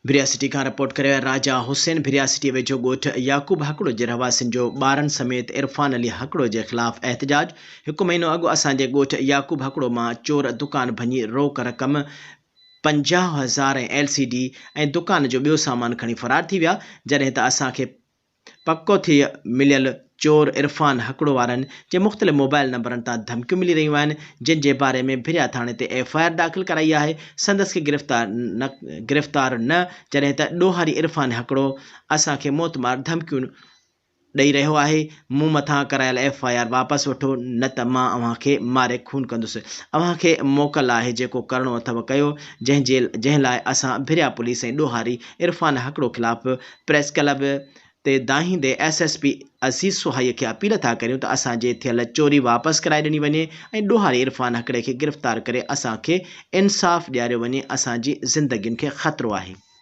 भिरिया सिटी का रिपोर्ट करे राजा हुसैन भिरिया सिटी वेझो ॻोठ याकूब हकड़ो जे रहवासियुनि जो ॿारनि समेत इरफान अली हकड़ो के ख़िलाफ़ एहतजाज। एक महीनो अॻु असांजे ॻोठ याकूब हकड़ो मां चोर दुकान भञी रोक रक़म 50,000 LCD ऐं दुकान जो ॿियो सामान खणी फरार थी विया, जॾहिं त असांखे पक्को थी मिलियल चोर इरफान हकड़ो वारनि जे मुख़्तलिफ़ मोबाइल नंबरनि तां धमकियूं मिली रहियूं आहिनि, जिन जे बारे में भिरिया थाणे ते FIR दाख़िल कराई आहे। संदसि खे गिरफ़्तार न जॾहिं त ॾोहारी इरफान हकड़ो असांखे मौतमार धमकियूं ॾेई रहियो आहे। मूं मथां करायल FIR वापसि वठो, न त मां अव्हांखे मारे खून कंदुसि। अव्हांखे मोकल आहे, जेको करिणो अथव कयो। जंहिं लाइ असां भिरिया पुलिस ऐं ॾोहारी इरफान हकड़ो ख़िलाफ़ प्रेस क्लब ते दाहींदे SSP अज़ीज़ सुहाईअ खे अपील था करियूं त असांजे थियल चोरी वापसि कराए ॾिनी वञे ऐं ॾोहारी इरफान हकड़े खे गिरफ़्तार करे असांखे इंसाफ़ ॾियारियो वञे। असांजी ज़िंदगियुनि खे ख़तरो आहे।